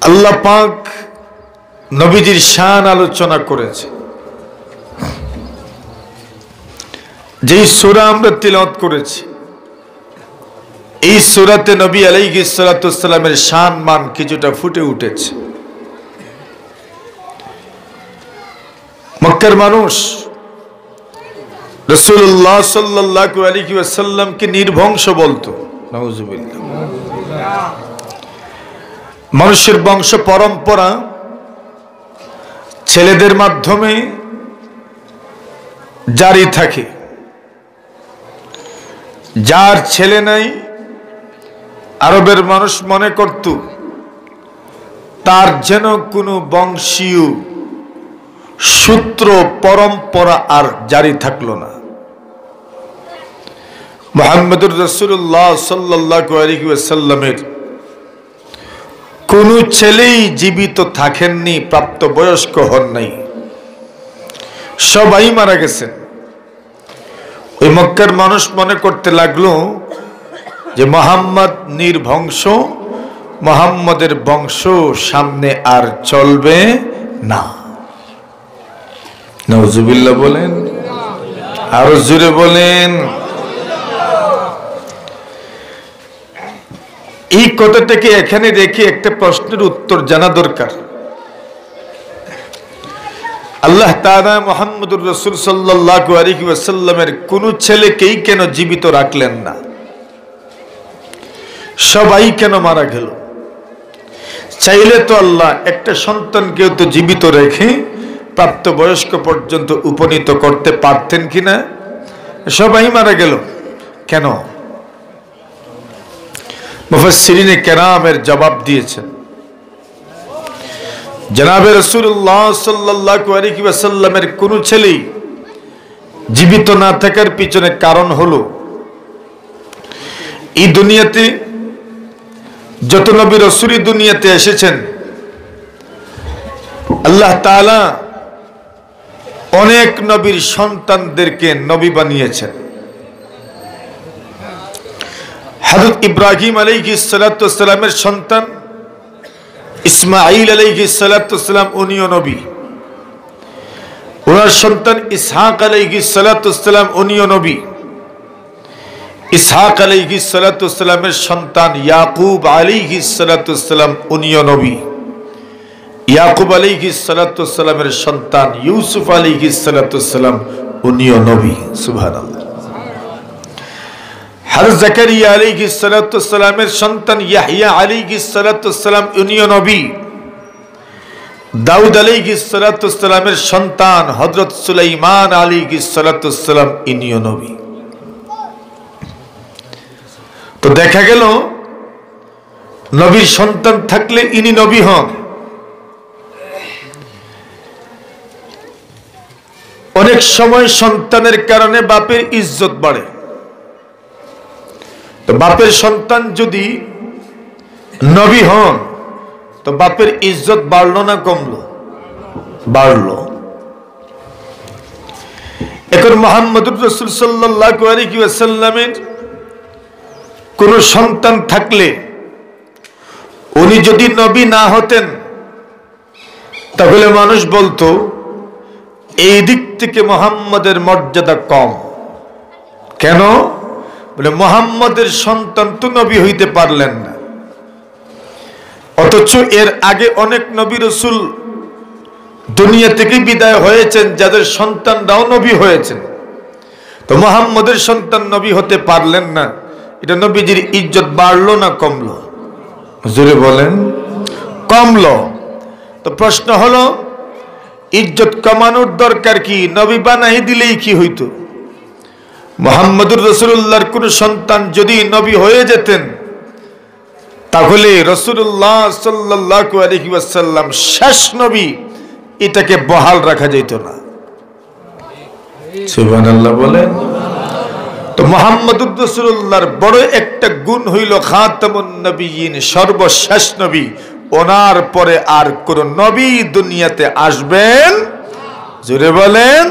আল্লাহ পাক নবীজির শান আলোচনা করেছে। যেই সূরা আমরা তিলাওয়াত করেছি, এই সূরাতে নবী আলাইহিস সালাতু ওয়াস সালামের শান মান কিছুটা ফুটে উঠেছে। মক্কার মানুষ রাসূলুল্লাহ সাল্লাল্লাহু আলাইহি ওয়াসাল্লামকে নির্বংশ বলতো। নাউযুবিল্লাহ। মানুষের বংশ পরম্পরা ছেলেদের মাধ্যমে জারি থাকে। যার ছেলে নাই, আরবের মানুষ মনে করত তার যেন কোনো বংশীয় সূত্র পরম্পরা আর জারি থাকলো না। মুহাম্মদুর রাসূলুল্লাহ সাল্লাল্লাহু আলাইহি ওয়াসাল্লামের কোন ছেলেই জীবিত থাকেননি, প্রাপ্তবয়স্ক হন নাই, সবাই মারা গেছেন। ওই মক্কার মানুষ মনে করতে লাগলো যে মুহাম্মদ নির্বংশ, মুহাম্মদের বংশ সামনে আর চলবে না। নাউযুবিল্লাহ বলেন, আরো জোরে বলেন। এই কথাটাকে এখানে রেখে একটা প্রশ্নের উত্তর জানা দরকার। আল্লাহ তাআলা মুহাম্মদুর রাসূল সাল্লাল্লাহু আলাইহি ওয়াসাল্লামের কোন ছেলেকেই কেন জীবিত রাখলেন না? সবাই কেন মারা গেল? চাইলে তো আল্লাহ একটা সন্তানকেও তো জীবিত রেখে প্রাপ্তবয়স্ক পর্যন্ত উপনীত করতে পারতেন কিনা? সবাই মারা গেল কেন? মুফাসসিরিনে কেরামের জবাব দিয়েছেন। জনাবে রাসূলুল্লাহ সাল্লাল্লাহু আলাইহি ওয়াসাল্লামের কোন ছেলে জীবিত না থাকার পিছনে কারণ হলো, এই দুনিয়াতে যত নবী রাসূল দুনিয়াতে এসেছেন, আল্লাহ তাআলা অনেক নবীর সন্তানদেরকে নবী বানিয়েছেন। হযরত ইব্রাহিম আলাইহিস সালাতু ওয়াস সালামের সন্তান ইসমাঈল আলাইহিস সালাতু ওয়াস সালাম উনিও নবী। ওনার সন্তান ইসহাক আলাইহিস সালাতু ওয়াস সালাম উনিও নবী। ইসহাক আলাইহিস সালাতু ওয়াস সালামের সন্তান ইয়াকুব আলাইহিস সালাতু ওয়াস সালাম উনিও নবী। ইয়াকুব আলাইহিস সালাতু ওয়াস সালামের সন্তান ইউসুফ আলাইহিস সালাতু ওয়াস সালাম উনিও নবী। সুবহানাল্লাহ। হযরত জাকারিয়া আলাইহিস সালাতু ওয়াস সালামের সন্তান ইয়াহইয়া আলাইহিস সালাতু ওয়াস সালাম উনিও নবী। দাউদ আলাইহিস সালাতু ওয়াস সালামের সন্তান হযরত সুলাইমান আলাইহিস সালাতু ওয়াস সালাম ইনিও নবী। তো দেখা গেল নবীর সন্তান থাকলে ইনি নবী হন। অনেক সময় সন্তানের কারণে বাপের ইজ্জত বাড়ে। তো বাপের সন্তান যদি নবী হন তো বাপের ইজ্জত বাড়লো না কমলো? বাড়লো। এখন মুহাম্মদুর রাসূল সাল্লাল্লাহু আলাইহি ওয়াসাল্লামের কোন সন্তান থাকলে উনি যদি নবী না হতেন তাহলে মানুষ বলতো এই দিক থেকে মুহাম্মদের মর্যাদা কম। কেন? বলে মুহাম্মদের সন্তান তো নবী হইতে পারলেন না। অথচ এর আগে অনেক নবী রাসূল দুনিয়া থেকে বিদায় হয়েছেন, যাদের সন্তানরাও নবী হয়েছেন। তো মুহাম্মদের সন্তান নবী হতে পারলেন না, এটা নবীজির ইজ্জত বাড়লো না কমলো? জোরে বলেন। কমলো। তো প্রশ্ন হলো, ইজ্জত কমানোর দরকার কি? নবী বানাই দিলেই কি হইতো? মুহাম্মদুর রাসূলুল্লাহর কোন সন্তান যদি নবী হয়ে যেতেন তাহলে রাসূলুল্লাহ সাল্লাল্লাহু আলাইহি ওয়াসাল্লাম শেষ নবী, এটাকে বহাল রাখা যেত না। সুবহানাল্লাহ বলেন। তো মুহাম্মদুর রাসূলুল্লাহর বড় একটা গুণ হইল খাতামুন নবিয়্যিন, সর্বশেষ নবী। ওনার পরে আর কোন নবী দুনিয়াতে আসবেন? জোরে বলেন।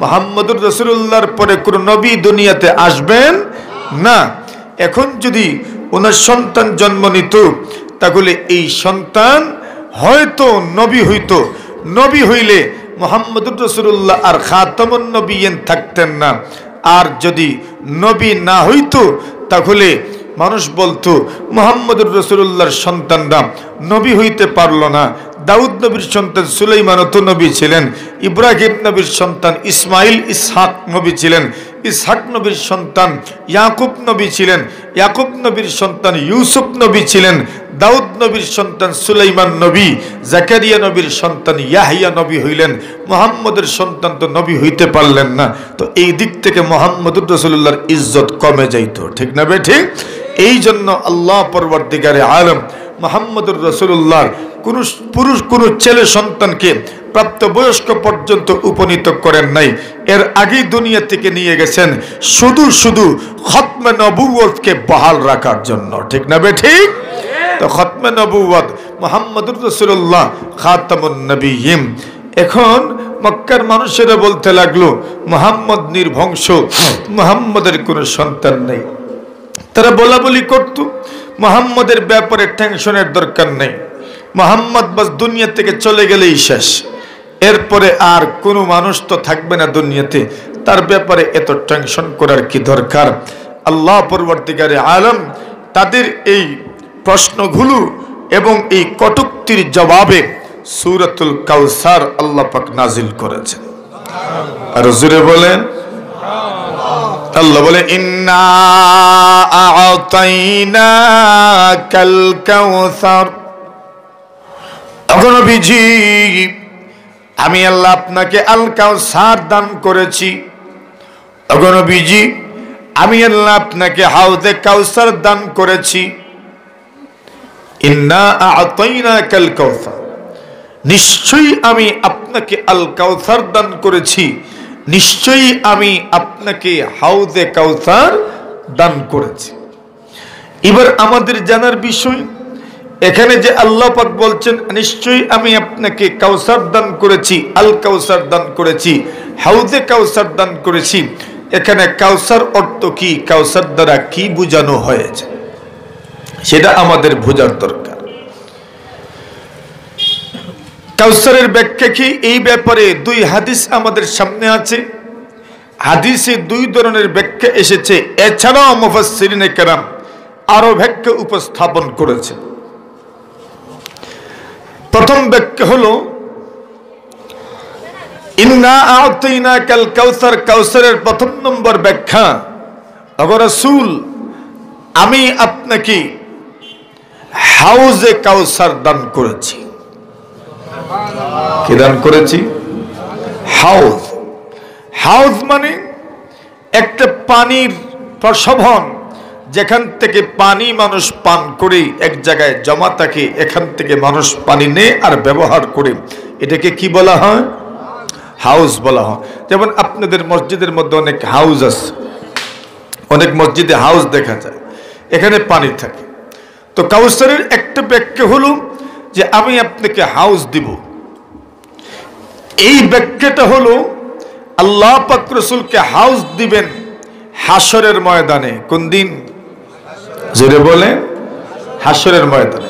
মুহাম্মদুর রাসূলুল্লাহর পরে কোন নবী দুনিয়াতে আসবেন না। এখন যদি ওনার সন্তান জন্ম নিত তাহলে এই সন্তান হয়তো নবী হইতো। নবী হইলে মুহাম্মদুর রাসূলুল্লাহ আর খাতামুন নবিয়্যিন থাকতেন না। আর যদি নবী না হইতো তাহলে মানুষ বলতো মুহাম্মদুর রাসূলুল্লাহর সন্তানরা নবী হইতে পারল না। দাউদ নবীর সন্তান সুলাইমান তো নবী ছিলেন, ইব্রাহিম নবীর সন্তান ইসমাইল ইসহাক নবী ছিলেন, ইসহাক নবীর সন্তান ইয়াকুব নবী ছিলেন, ইয়াকুব নবীর সন্তান ইউসুফ নবী ছিলেন, দাউদ নবীর সন্তান সুলাইমান নবী, জাকারিয়া নবীর সন্তান ইয়াহইয়া নবী হইলেন। মুহাম্মদের সন্তান তো নবী হইতে পারলেন না। তো এই দিক থেকে মুহাম্মদুর রাসূলুল্লাহর ইজ্জত কমে যাইত, ঠিক না বেঠিক? এই জন্য আল্লাহ পরবর্তীকারে আলম মুহাম্মদুর রাসূলুল্লাহর কোন ছেলে সন্তানকে প্রাপ্তবয়স্ক পর্যন্ত উপনীত করেন নাই। এর আগেই দুনিয়া থেকে নিয়ে গেছেন শুধু খতমে নবুয়তকে বহাল রাখার জন্য, ঠিক না বেঠিক? তো খতমে নবুয়ত মুহাম্মদুর রাসূলুল্লাহ খাতামুন নবিয়্যিন। এখন মক্কার মানুষেরা বলতে লাগলো মুহাম্মদ নির্বংশ, মুহাম্মদের কোনো সন্তান নেই। তারা বলা বলি করত মুহাম্মদের ব্যাপারে টেনশনের দরকার নেই, মুহাম্মদ বাস দুনিয়া থেকে চলে গেলেই শেষ, এরপরে আর কোনো মানুষ তো থাকবে না দুনিয়াতে, তার ব্যাপারে এত টেনশন করার কি দরকার? আল্লাহ পরবর্তীকারে আলম তাদের এই প্রশ্নগুলো এবং এই কটূক্তির জবাবে সূরাতুল কাউসার আল্লাহ পাক নাজিল করেছেন। আর জোরে বলেন আল্লাহ বলে ইন্না আ'তাইনাকাল কাউসার। তখন নবীজি আমি আল্লাহ আপনাকে আল কাউসার দান করেছি। তখন নবীজি আমি আল্লাহ আপনাকে হাউজে কাউসার দান করেছি। ইন্না আ'তাইনাকাল কাউসার, নিশ্চয়ই আমি আপনাকে আল কাউসার দান করেছি, নিশ্চয়ই আমি আপনাকে হাউজে কাউসার দান করেছি। এবার আমাদের জানার বিষয় এখানে যে আল্লাহ পাক বলছেন নিশ্চয়ই আমি আপনাকে কাউসার দান করেছি, আল কাউসার দান করেছি, হাউজে কাউসার দান করেছি, এখানে কাউসার অর্থ কি, কাউসার দ্বারা কি বোঝানো হয়েছে সেটা আমাদের বোঝার দরকার। কাউসারের ব্যাখ্যা কি, এই ব্যাপারে দুই হাদিস আমাদের সামনে আছে। হাদিসে দুই ধরনের ব্যাখ্যা এসেছে, এছাড়াও মুফাসসিরিনে কেরাম আরো ব্যাখ্যা উপস্থাপন করেছে। প্রথম ব্যাখ্যা হলো ইন্না আ'তাইনাকাল কাউসার, কাউসারের প্রথম নম্বর ব্যাখ্যা, ওগো রাসূল আমি আপনাকে হাউজে কাউসার দান করেছি। কি দান করেছি? হাউজ। হাউজ মানে একটা পানির প্রসবন, যেখান থেকে পানি মানুষ পান করে এক জায়গায় জমা থাকে, এখান থেকে মানুষ পানি নেয় আর ব্যবহার করে, এটাকে কি বলা হয়? হাউজ বলা হয়। যেমন আপনাদের মসজিদের মধ্যে অনেক হাউজ আছে, অনেক মসজিদে হাউজ দেখা যায়, এখানে পানি থাকে। তো কাউসারের একটা ব্যাখ্যা হলো যে আমি আপনাকে হাউজ দিব। এই ব্যাখ্যাটা হলো আল্লাহ পাক রাসূলকে হাউজ দিবেন হাসরের ময়দানে। কোন দিন? জোরে বলে, হাসরের ময়দানে।